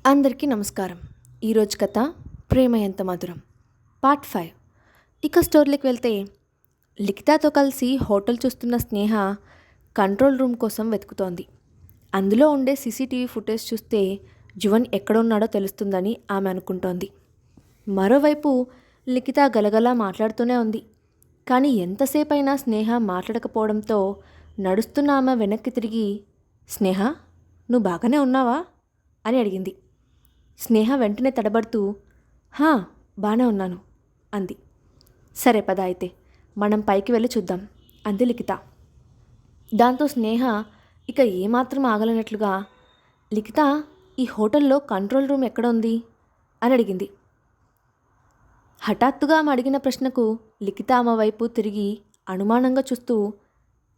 అందరికీ నమస్కారం. ఈరోజు కథ ప్రేమ ఎంత మధురం పార్ట్ 5. ఇక స్టోరీలోకి వెళ్తే, లిఖితాతో కలిసి హోటల్ చూస్తున్న స్నేహ కంట్రోల్ రూమ్ కోసం వెతుకుతోంది. అందులో ఉండే సీసీటీవీ ఫుటేజ్ చూస్తే యువన్ ఎక్కడున్నాడో తెలుస్తుందని ఆమె అనుకుంటోంది. మరోవైపు లిఖిత గలగలా మాట్లాడుతూనే ఉంది. కానీ ఎంతసేపైనా స్నేహ మాట్లాడకపోవడంతో నడుస్తున్న ఆమె వెనక్కి తిరిగి, స్నేహ, నువ్వు బాగానే ఉన్నావా అని అడిగింది. స్నేహ వెంటనే తడబడుతూ, హా, బాగానే ఉన్నాను అంది. సరే పద అయితే మనం పైకి వెళ్ళి చూద్దాం అంది లిఖిత. దాంతో స్నేహ ఇక ఏమాత్రం ఆగలేనట్లుగా, లిఖిత, ఈ హోటల్లో కంట్రోల్ రూమ్ ఎక్కడ ఉంది అని అడిగింది. హఠాత్తుగా ఆమె అడిగిన ప్రశ్నకు లిఖిత ఆమె వైపు తిరిగి అనుమానంగా చూస్తూ,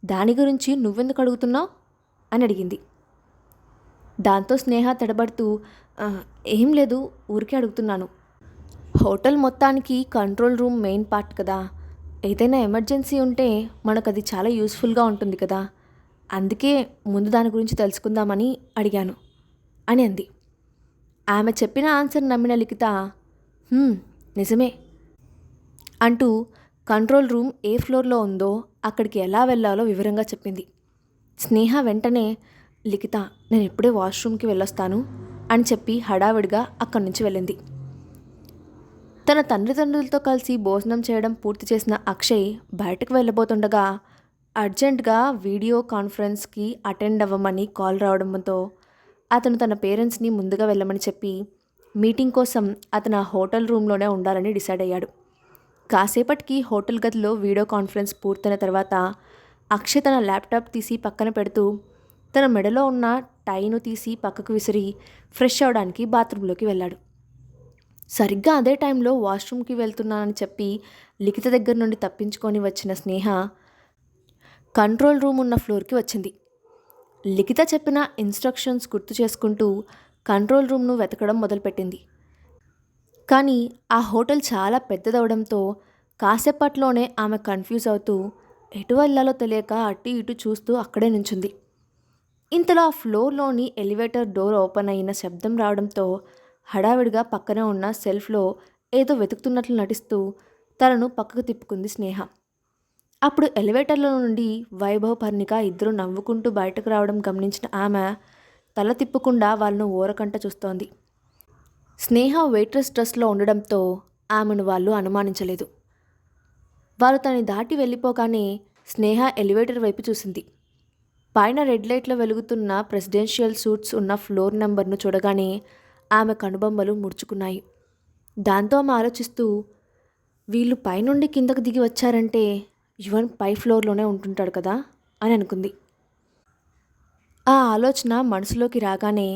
దాని గురించి నువ్వెందుకు అడుగుతున్నావు అని అడిగింది. దాంతో స్నేహ తడబడుతూ, ఏం లేదు, ఊరికే అడుగుతున్నాను. హోటల్ మొత్తానికి కంట్రోల్ రూమ్ మెయిన్ పార్ట్ కదా, ఏదైనా ఎమర్జెన్సీ ఉంటే మనకు అది చాలా యూస్ఫుల్గా ఉంటుంది కదా, అందుకే ముందు దాని గురించి తెలుసుకుందామని అడిగాను అని అంది. ఆమె చెప్పిన ఆన్సర్ నమ్మిన లిఖిత, నిజమే అంటూ కంట్రోల్ రూమ్ ఏ ఫ్లోర్లో ఉందో అక్కడికి ఎలా వెళ్ళాలో వివరంగా చెప్పింది. స్నేహ వెంటనే, లిఖిత, నేను ఇప్పుడే వాష్రూమ్కి వెళ్ళొస్తాను అని చెప్పి హడావిడిగా అక్కడి నుంచి వెళ్ళింది. తన తండ్రిదండ్రులతో కలిసి భోజనం చేయడం పూర్తి చేసిన అక్షయ్ బయటకు వెళ్ళబోతుండగా అర్జెంటుగా వీడియో కాన్ఫరెన్స్కి అటెండ్ అవ్వమని కాల్ రావడంతో అతను తన పేరెంట్స్ని ముందుగా వెళ్ళమని చెప్పి మీటింగ్ కోసం అతను ఆ హోటల్ రూమ్లోనే ఉండాలని డిసైడ్ అయ్యాడు. కాసేపటికి హోటల్ గదిలో వీడియో కాన్ఫరెన్స్ పూర్తయిన తర్వాత అక్షయ్ తన ల్యాప్టాప్ తీసి పక్కన పెడుతూ తన మెడలో ఉన్న టైను తీసి పక్కకు విసిరి ఫ్రెష్ అవడానికి బాత్రూంలోకి వెళ్ళాడు. సరిగ్గా అదే టైంలో వాష్రూమ్కి వెళ్తున్నానని చెప్పి లిఖిత దగ్గర నుండి తప్పించుకొని వచ్చిన స్నేహ కంట్రోల్ రూమ్ ఉన్న ఫ్లోర్కి వచ్చింది. లిఖిత చెప్పిన ఇన్స్ట్రక్షన్స్ గుర్తు చేసుకుంటూ కంట్రోల్ రూమ్ను వెతకడం మొదలుపెట్టింది. కానీ ఆ హోటల్ చాలా పెద్దదవడంతో కాసేపట్లోనే ఆమె కన్ఫ్యూజ్ అవుతూ ఎటు వెళ్ళాలో తెలియక అటు ఇటు చూస్తూ అక్కడే నుంచుంది. ఇంతలో ఆ ఫ్లోర్లోని ఎలివేటర్ డోర్ ఓపెన్ అయిన శబ్దం రావడంతో హడావిడిగా పక్కనే ఉన్న సెల్ఫ్లో ఏదో వెతుకుతున్నట్లు నటిస్తూ తనను పక్కకు తిప్పుకుంది స్నేహ. అప్పుడు ఎలివేటర్లో నుండి వైభవ్, పర్ణిక ఇద్దరు నవ్వుకుంటూ బయటకు రావడం గమనించిన ఆమె తల తిప్పకుండా వాళ్ళను ఓరకంట చూస్తోంది. స్నేహ వెయిట్రెస్ డ్రెస్లో ఉండడంతో ఆమెను వాళ్ళు అనుమానించలేదు. వారు తనని దాటి వెళ్ళిపోగానే స్నేహ ఎలివేటర్ వైపు చూసింది. పైన రెడ్ లైట్లో వెలుగుతున్న ప్రెసిడెన్షియల్ సూట్స్ ఉన్న ఫ్లోర్ నెంబర్ను చూడగానే ఆమె కనుబొమ్మలు ముడుచుకున్నాయి. దాంతో ఆమె ఆలోచిస్తూ, వీళ్ళు పైనుండి కిందకు దిగి వచ్చారంటే యువన్ పై ఫ్లోర్లోనే ఉంటుంటాడు కదా అని అనుకుంది. ఆ ఆలోచన మనసులోకి రాగానే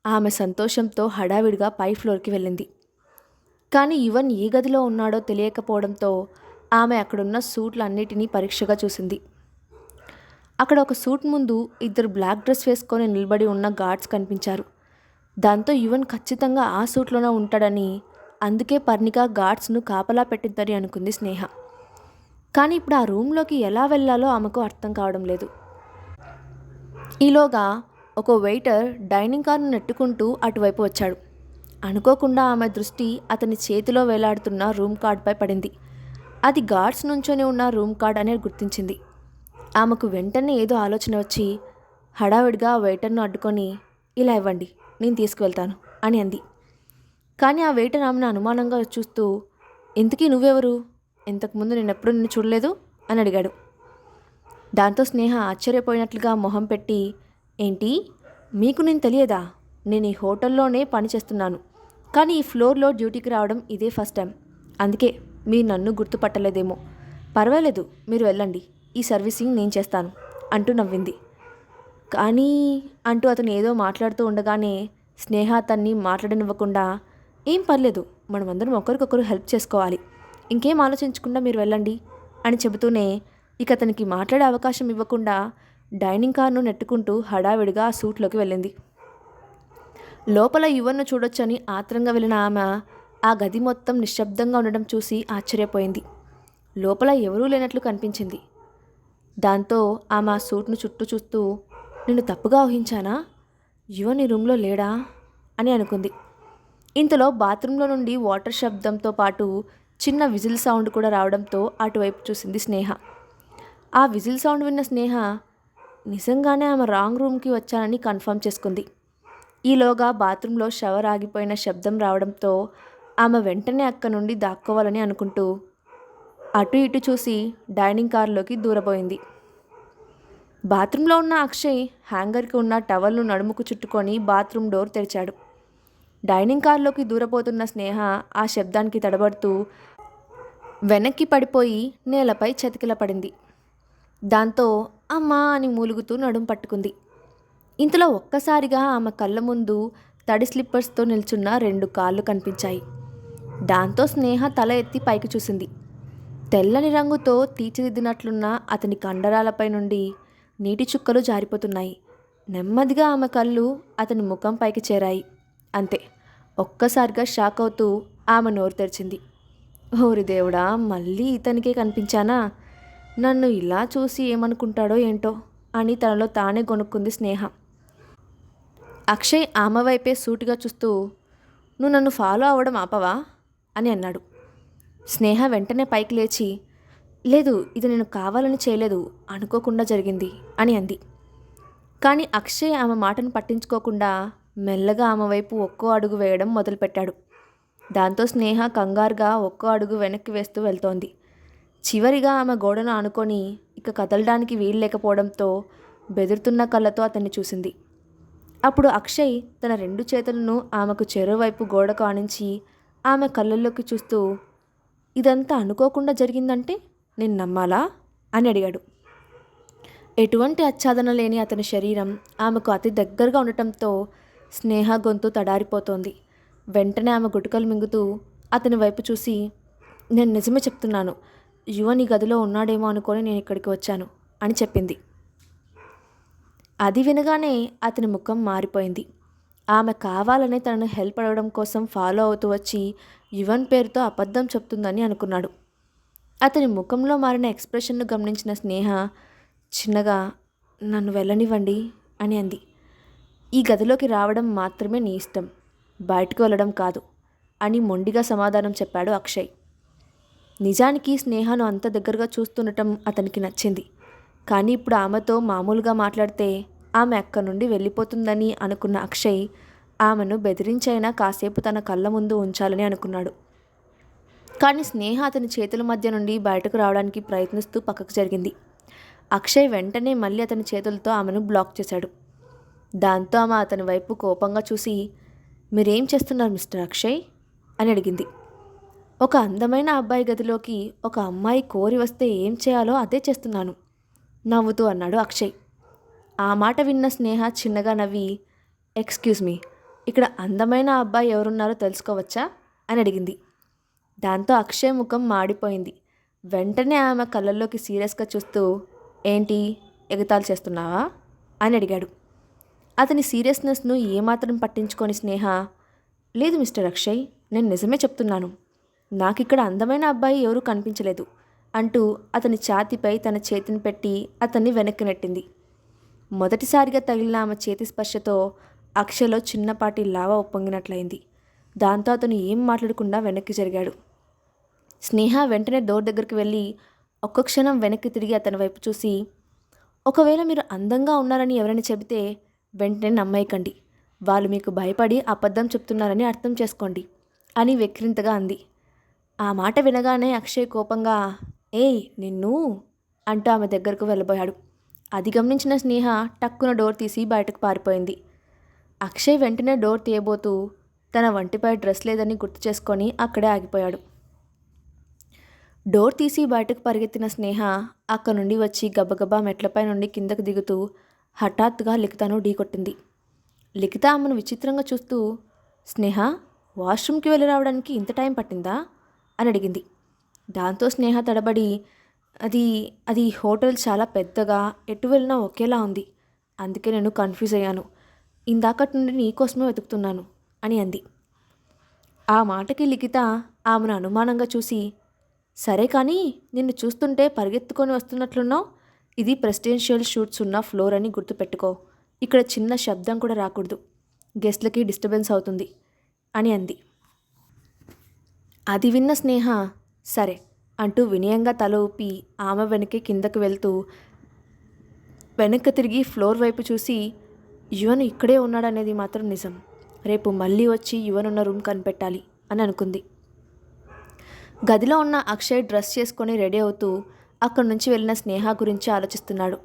ఆమె సంతోషంతో హడావిడిగా పై ఫ్లోర్కి వెళ్ళింది. కానీ యువన్ ఏ గదిలో ఉన్నాడో తెలియకపోవడంతో ఆమె అక్కడున్న సూట్లన్నిటినీ పరీక్షగా చూసింది. అక్కడ ఒక సూట్ ముందు ఇద్దరు బ్లాక్ డ్రెస్ వేసుకొని నిలబడి ఉన్న గార్డ్స్ కనిపించారు. దాంతో యువన్ ఖచ్చితంగా ఆ సూట్లోనే ఉంటాడని, అందుకే పర్ణిక గార్డ్స్ను కాపలా పెట్టిందని అనుకుంది స్నేహ. కానీ ఇప్పుడు ఆ రూమ్లోకి ఎలా వెళ్ళాలో ఆమెకు అర్థం కావడం లేదు. ఈలోగా ఒక వెయిటర్ డైనింగ్ కార్ను నెట్టుకుంటూ అటువైపు వచ్చాడు. అనుకోకుండా ఆమె దృష్టి అతని చేతిలో వేలాడుతున్న రూమ్ కార్డ్పై పడింది. అది గార్డ్స్ నుంచొని ఉన్న రూమ్ కార్డ్ అనేది గుర్తించింది. ఆమెకు వెంటనే ఏదో ఆలోచన వచ్చి హడావిడిగా ఆ వెయిటర్ను అడ్డుకొని, ఇలా ఇవ్వండి, నేను తీసుకువెళ్తాను అని అంది. కానీ ఆ వెయిటర్ ఆమెను అనుమానంగా చూస్తూ, ఇంతకీ నువ్వెవరు, ఇంతకుముందు నేనెప్పుడు నిన్ను చూడలేదు అని అడిగాడు. దాంతో స్నేహ ఆశ్చర్యపోయినట్లుగా మొహం పెట్టి, ఏంటి, మీకు నేను తెలియదా, నేను ఈ హోటల్లోనే పని చేస్తున్నాను, కానీ ఈ ఫ్లోర్లో డ్యూటీకి రావడం ఇదే ఫస్ట్ టైం, అందుకే మీరు నన్ను గుర్తుపట్టలేదేమో, పర్వాలేదు, మీరు వెళ్ళండి, ఈ సర్వీసింగ్ నేను చేస్తాను అంటూ నవ్వింది. కానీ అంటూ అతను ఏదో మాట్లాడుతూ ఉండగానే స్నేహ అతన్ని మాట్లాడనివ్వకుండా, ఏం పర్లేదు, మనమందరం ఒకరికొకరు హెల్ప్ చేసుకోవాలి, ఇంకేం ఆలోచించకుండా మీరు వెళ్ళండి అని చెబుతూనే ఇక అతనికి మాట్లాడే అవకాశం ఇవ్వకుండా డైనింగ్ కార్ను నెట్టుకుంటూ హడావిడిగా ఆ సూట్లోకి వెళ్ళింది. లోపల యువన్ను చూడొచ్చని ఆత్రంగా వెళ్ళిన ఆమె ఆ గది మొత్తం నిశ్శబ్దంగా ఉండడం చూసి ఆశ్చర్యపోయింది. లోపల ఎవరూ లేనట్లు కనిపించింది. దాంతో ఆమె ఆ సూట్ను చుట్టూ చూస్తూ, నేను తప్పుగా ఊహించానా, యువన్ ఈ రూమ్లో లేడా అని అనుకుంది. ఇంతలో బాత్రూంలో నుండి వాటర్ శబ్దంతో పాటు చిన్న విజిల్ సౌండ్ కూడా రావడంతో అటువైపు చూసింది స్నేహ. ఆ విజిల్ సౌండ్ విన్న స్నేహ నిజంగానే ఆమె రాంగ్ రూమ్కి వచ్చానని కన్ఫర్మ్ చేసుకుంది. ఈలోగా బాత్రూంలో షవర్ ఆగిపోయిన శబ్దం రావడంతో ఆమె వెంటనే అక్క నుండి దాక్కోవాలని అనుకుంటూ అటు ఇటు చూసి డైనింగ్ కార్లోకి దూరబోయింది. బాత్రూంలో ఉన్న అక్షయ్ హ్యాంగర్కి ఉన్న టవల్ను నడుముకు చుట్టుకొని బాత్రూమ్ డోర్ తెరిచాడు. డైనింగ్ కార్లోకి దూరపోతున్న స్నేహ ఆ శబ్దానికి తడబడుతూ వెనక్కి పడిపోయి నేలపై చతికిల పడింది. దాంతో అమ్మా అని మూలుగుతూ నడుం పట్టుకుంది. ఇంతలో ఒక్కసారిగా ఆమె కళ్ళ ముందు తడి స్లిప్పర్స్తో నిల్చున్న 2 కాళ్ళు కనిపించాయి. దాంతో స్నేహ తల ఎత్తి పైకి చూసింది. తెల్లని రంగుతో తీర్చిదిద్దినట్లున్న అతని కండరాలపై నుండి నీటి చుక్కలు జారిపోతున్నాయి. నెమ్మదిగా ఆమె కళ్ళు అతని ముఖం పైకి చేరాయి. అంతే, ఒక్కసారిగా షాక్ అవుతూ ఆమె నోరు తెరిచింది. ఓరి దేవుడా, మళ్ళీ ఇతనికే కనిపించానా? నన్ను ఇలా చూసి ఏమనుకుంటాడో ఏంటో అని తనలో తానే గొనుక్కుంది స్నేహ. అక్షయ్ ఆమె వైపే సూటిగా చూస్తూ నువ్వు నన్ను ఫాలో అవ్వడం ఆపవా అని అన్నాడు. స్నేహ వెంటనే పైకి లేచి లేదు, ఇది నేను కావాలని చేయలేదు, అనుకోకుండా జరిగింది అని అంది. కానీ అక్షయ్ ఆమె మాటను పట్టించుకోకుండా మెల్లగా ఆమె వైపు ఒక్కో అడుగు వేయడం మొదలుపెట్టాడు. దాంతో స్నేహ కంగారుగా ఒక్కో అడుగు వెనక్కి వేస్తూ వెళ్తోంది. చివరిగా ఆమె గోడను ఆనుకొని ఇక కదలడానికి వీలు లేకపోవడంతో బెదురుతున్న కళ్ళతో అతన్ని చూసింది. అప్పుడు అక్షయ్ తన 2 చేతులను ఆమెకు చెరోవైపు గోడకు ఆనించి ఆమె కళ్ళల్లోకి చూస్తూ ఇదంతా అనుకోకుండా జరిగిందంటే నేను నమ్మాలా అని అడిగాడు. ఎటువంటి ఆచ్ఛాదన లేని అతని శరీరం ఆమెకు అతి దగ్గరగా ఉండటంతో స్నేహ గొంతు తడారిపోతోంది. వెంటనే ఆమె గుటకలు మింగుతూ అతని వైపు చూసి నేను నిజమే చెప్తున్నాను, యువన్ ఈ గదిలో ఉన్నాడేమో అనుకొని నేను ఇక్కడికి వచ్చాను అని చెప్పింది. అది వినగానే అతని ముఖం మారిపోయింది. ఆమె కావాలనే తనను హెల్ప్ అడగడం కోసం ఫాలో అవుతూ వచ్చి యువన్ పేరుతో అబద్ధం చెప్తుందని అనుకున్నాడు. అతని ముఖంలో మారిన ఎక్స్ప్రెషన్ను గమనించిన స్నేహ చిన్నగా నన్ను వెళ్ళనివ్వండి అని అంది. ఈ గదిలోకి రావడం మాత్రమే నీ ఇష్టం, బయటకు వెళ్ళడం కాదు అని మొండిగా సమాధానం చెప్పాడు అక్షయ్. నిజానికి స్నేహను అంత దగ్గరగా చూస్తుండటం అతనికి నచ్చింది. కానీ ఇప్పుడు ఆమెతో మామూలుగా మాట్లాడితే ఆమె అక్కడి నుండి వెళ్ళిపోతుందని అనుకున్న అక్షయ్ ఆమెను బెదిరించైనా కాసేపు తన కళ్ళ ముందు ఉంచాలని అనుకున్నాడు. కానీ స్నేహ అతని చేతుల మధ్య నుండి బయటకు రావడానికి ప్రయత్నిస్తూ పక్కకు జరిగింది. అక్షయ్ వెంటనే మళ్ళీ అతని చేతులతో ఆమెను బ్లాక్ చేశాడు. దాంతో ఆమె అతని వైపు కోపంగా చూసి మీరేం చేస్తున్నారు మిస్టర్ అక్షయ్ అని అడిగింది. ఒక అందమైన అబ్బాయి గదిలోకి ఒక అమ్మాయి కోరి వస్తే ఏం చేయాలో అదే చేస్తున్నాను నవ్వుతూ అన్నాడు అక్షయ్. ఆ మాట విన్న స్నేహ చిన్నగా నవ్వి ఎక్స్క్యూజ్ మీ, ఇక్కడ అందమైన అబ్బాయి ఎవరున్నారో తెలుసుకోవచ్చా అని అడిగింది. దాంతో అక్షయ్ ముఖం మాడిపోయింది. వెంటనే ఆమె కళ్ళల్లోకి సీరియస్గా చూస్తూ ఏంటి, ఎగతాళి చేస్తున్నావా అని అడిగాడు. అతని సీరియస్నెస్ను ఏమాత్రం పట్టించుకొని స్నేహ లేదు మిస్టర్ అక్షయ్, నేను నిజమే చెప్తున్నాను, నాకిక్కడ అందమైన అబ్బాయి ఎవరూ కనిపించలేదు అంటూ అతని ఛాతీపై తన చేతిని పెట్టి అతన్ని వెనక్కి నెట్టింది. మొదటిసారిగా తగిలిన ఆమె చేతి స్పర్శతో అక్షయ్లో చిన్నపాటి లావ ఉప్పొంగినట్లయింది. దాంతో అతను ఏం మాట్లాడకుండా వెనక్కి జరిగాడు. స్నేహ వెంటనే డోర్ దగ్గరికి వెళ్ళి ఒక్క క్షణం వెనక్కి తిరిగి అతని వైపు చూసి ఒకవేళ మీరు అందంగా ఉన్నారని ఎవరైనా చెబితే వెంటనే నమ్మేయకండి, వాళ్ళు మీకు భయపడి అబద్ధం చెప్తున్నారని అర్థం చేసుకోండి అని వెక్కిరింతగా అంది. ఆ మాట వినగానే అక్షయ్ కోపంగా ఏయ్ నిన్ను అంటూ ఆమె దగ్గరకు వెళ్ళబోయాడు. అది గమనించిన స్నేహ టక్కున డోర్ తీసి బయటకు పారిపోయింది. అక్షయ్ వెంటనే డోర్ తీయబోతూ తన వంటిపై డ్రెస్ లేదని గుర్తు చేసుకొని అక్కడే ఆగిపోయాడు. డోర్ తీసి బయటకు పరిగెత్తిన స్నేహ అక్కడి నుండి వచ్చి గబగబా మెట్లపై నుండి కిందకు దిగుతూ హఠాత్తుగా లిఖితను ఢీకొట్టింది. లిఖిత ఆమెను విచిత్రంగా చూస్తూ స్నేహ, వాష్రూమ్కి వెళ్ళి రావడానికి ఇంత టైం పట్టిందా అని అడిగింది. దాంతో స్నేహ తడబడి అది అది హోటల్ చాలా పెద్దగా ఎటు వెళ్ళినా ఒకేలా ఉంది, అందుకే నేను కన్ఫ్యూజ్ అయ్యాను, ఇందాకటి నుండి నీకోసమే వెతుకుతున్నాను అని అంది. ఆ మాటకి లిఖిత ఆమెను అనుమానంగా చూసి సరే కానీ నిన్ను చూస్తుంటే పరిగెత్తుకొని వస్తున్నట్లున్నావు, ఇది ప్రెసిడెన్షియల్ షూట్స్ ఉన్న ఫ్లోర్ అని గుర్తుపెట్టుకో, ఇక్కడ చిన్న శబ్దం కూడా రాకూడదు, గెస్ట్లకి డిస్టర్బెన్స్ అవుతుంది అని అంది. అది విన్న స్నేహ సరే అంటూ వినయంగా తల ఊపి ఆమె వెనక్కి కిందకు వెళ్తూ వెనక్కి తిరిగి ఫ్లోర్ వైపు చూసి యువన్ ఇక్కడే ఉన్నాడనేది మాత్రం నిజం. రేపు మళ్ళీ వచ్చి యువన్ ఉన్న రూమ్ కనిపెట్టాలి అని అనుకుంది. గదిలో ఉన్న అక్షయ్ డ్రెస్ చేసుకొని రెడీ అవుతూ అక్కడి నుంచి వెళ్ళిన స్నేహ గురించి ఆలోచిస్తున్నాడు.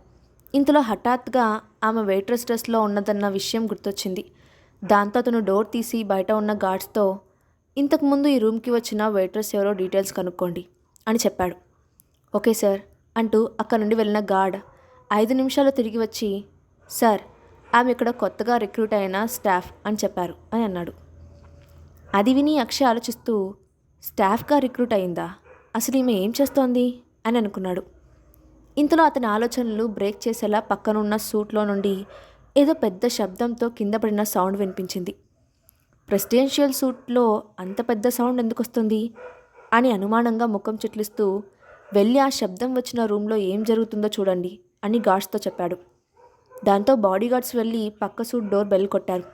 ఇంతలో హఠాత్తుగా ఆమె వెయిట్రెస్ డ్రెస్లో ఉన్నదన్న విషయం గుర్తొచ్చింది. దాంతో అతను డోర్ తీసి బయట ఉన్న గార్డ్స్తో ఇంతకుముందు ఈ రూమ్కి వచ్చిన వెయిట్రెస్ ఎవరో డీటెయిల్స్ కనుక్కోండి అని చెప్పాడు. ఓకే సార్ అంటూ అక్కడి నుండి వెళ్ళిన గార్డ్ 5 నిమిషాలు తిరిగి వచ్చి సార్ ఆమె ఇక్కడ కొత్తగా రిక్రూట్ అయిన స్టాఫ్ అని చెప్పారు అని అన్నాడు. అది విని అక్షయ్ ఆలోచిస్తూ స్టాఫ్గా రిక్రూట్ అయిందా, అసలు ఈమె ఏం చేస్తోంది అని అనుకున్నాడు. ఇంతలో అతని ఆలోచనలు బ్రేక్ చేసేలా పక్కనున్న సూట్లో నుండి ఏదో పెద్ద శబ్దంతో కింద పడిన సౌండ్ వినిపించింది. ప్రెసిడెన్షియల్ సూట్లో అంత పెద్ద సౌండ్ ఎందుకు వస్తుంది అని అనుమానంగా ముఖం చిట్లిస్తూ వెళ్ళి ఆ శబ్దం వచ్చిన రూమ్లో ఏం జరుగుతుందో చూడండి అని గార్డ్స్తో చెప్పాడు. దాంతో బాడీగార్డ్స్ వెళ్ళి పక్క సూట్ డోర్ బెల్ కొట్టారు.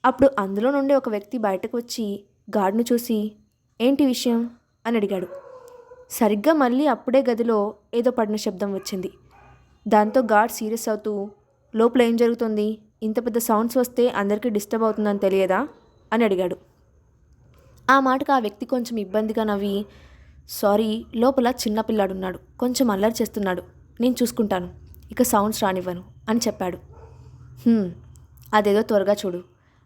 అప్పుడు అందులో నుండి ఒక వ్యక్తి బయటకు వచ్చి గార్డ్ను చూసి ఏంటి విషయం అని అడిగాడు. సరిగ్గా మళ్ళీ అప్పుడే గదిలో ఏదో పడిన శబ్దం వచ్చింది. దాంతో గార్డ్ సీరియస్ అవుతూ లోపల ఏం జరుగుతుంది, ఇంత పెద్ద సౌండ్స్ వస్తే అందరికీ డిస్టర్బ్ అవుతుందని తెలియదా అని అడిగాడు. ఆ మాటకు ఆ వ్యక్తి కొంచెం ఇబ్బందిగా నవ్వి సారీ, లోపల చిన్నపిల్లాడున్నాడు, కొంచెం అల్లరి చేస్తున్నాడు, నేను చూసుకుంటాను, ఇక సౌండ్స్ రానివ్వను అని చెప్పాడు. అదేదో త్వరగా చూడు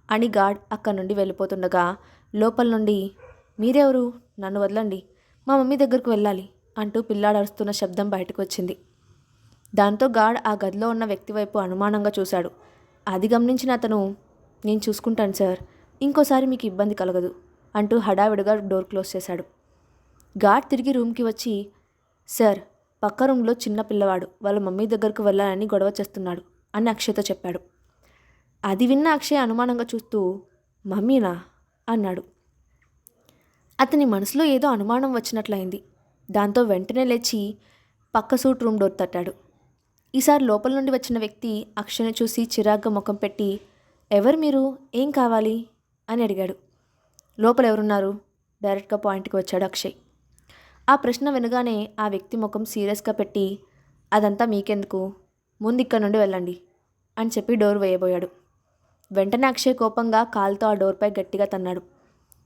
అని గార్డ్ అక్కడి నుండి వెళ్ళిపోతుండగా లోపల నుండి మీరెవరు, నన్ను వదలండి, మా మమ్మీ దగ్గరకు వెళ్ళాలి అంటూ పిల్లాడు అరుస్తున్న శబ్దం బయటకు వచ్చింది. దాంతో గార్డ్ ఆ గదిలో ఉన్న వ్యక్తి వైపు అనుమానంగా చూశాడు. అది గమనించిన అతను నేను చూసుకుంటాను సార్, ఇంకోసారి మీకు ఇబ్బంది కలగదు అంటూ హడావిడిగా డోర్ క్లోజ్ చేశాడు. గార్డ్ తిరిగి రూమ్కి వచ్చి సార్ పక్క రూమ్లో చిన్న పిల్లవాడు వాళ్ళ మమ్మీ దగ్గరకు వెళ్ళాలని గొడవ చేస్తున్నాడు అని అక్షయ్తో చెప్పాడు. అది విన్న అక్షయ్ అనుమానంగా చూస్తూ మమ్మీనా అన్నాడు. అతని మనసులో ఏదో అనుమానం వచ్చినట్లయింది. దాంతో వెంటనే లేచి పక్క సూట్ రూమ్ డోర్ తట్టాడు. ఈసారి లోపల నుండి వచ్చిన వ్యక్తి అక్షయ్ని చూసి చిరాగ్గా ముఖం పెట్టి ఎవరు మీరు, ఏం కావాలి అని అడిగాడు. లోపల ఎవరున్నారు డైరెక్ట్గా పాయింట్కి వచ్చాడు అక్షయ్. ఆ ప్రశ్న వినగానే ఆ వ్యక్తి ముఖం సీరియస్గా పెట్టి అదంతా మీకెందుకు, ముందు ఇక్కడ నుండి వెళ్ళండి అని చెప్పి డోర్ వేయబోయాడు. వెంటనే అక్షయ్ కోపంగా కాలుతో ఆ డోర్పై గట్టిగా తన్నాడు.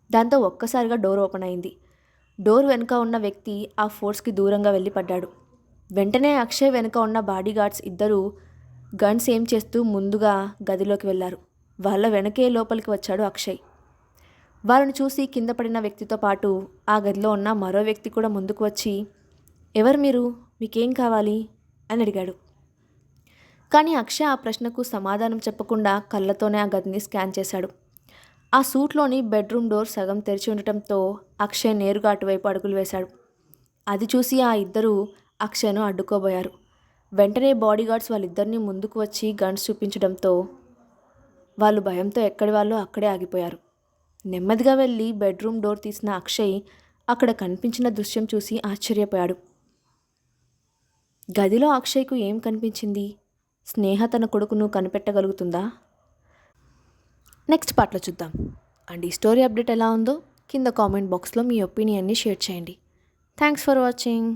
దాంతో ఒక్కసారిగా డోర్ ఓపెన్ అయింది. డోర్ వెనుక ఉన్న వ్యక్తి ఆ ఫోర్స్కి దూరంగా వెళ్ళి పడ్డాడు. వెంటనే అక్షయ్ వెనుక ఉన్న బాడీగార్డ్స్ ఇద్దరూ గన్స్ ఏం చేస్తూ ముందుగా గదిలోకి వెళ్ళారు. వాళ్ళ వెనకే లోపలికి వచ్చాడు అక్షయ్. వాళ్ళని చూసి కింద పడిన వ్యక్తితో పాటు ఆ గదిలో ఉన్న మరో వ్యక్తి కూడా ముందుకు వచ్చి ఎవరు మీరు, మీకేం కావాలి అని అడిగాడు. కానీ అక్షయ్ ఆ ప్రశ్నకు సమాధానం చెప్పకుండా కళ్ళతోనే ఆ గదిని స్కాన్ చేశాడు. ఆ సూట్లోని బెడ్రూమ్ డోర్ సగం తెరిచి ఉండటంతో అక్షయ్ నేరుగా అటువైపు అడుగులు వేశాడు. అది చూసి ఆ ఇద్దరూ అక్షయ్ను అడ్డుకోబోయారు. వెంటనే బాడీగార్డ్స్ వాళ్ళిద్దరినీ ముందుకు వచ్చి గన్స్ చూపించడంతో వాళ్ళు భయంతో ఎక్కడి వాళ్ళు అక్కడే ఆగిపోయారు. నెమ్మదిగా వెళ్ళి బెడ్రూమ్ డోర్ తీసిన అక్షయ్ అక్కడ కనిపించిన దృశ్యం చూసి ఆశ్చర్యపోయాడు. గదిలో అక్షయ్కు ఏం కనిపించింది? స్నేహ తన కొడుకును కనిపెట్టగలుగుతుందా? నెక్స్ట్ పార్ట్లో చూద్దాం. అండ్ ఈ స్టోరీ అప్డేట్ ఎలా ఉందో కింద కామెంట్ బాక్స్లో మీ ఒపీనియన్ని షేర్ చేయండి. Thanks for watching.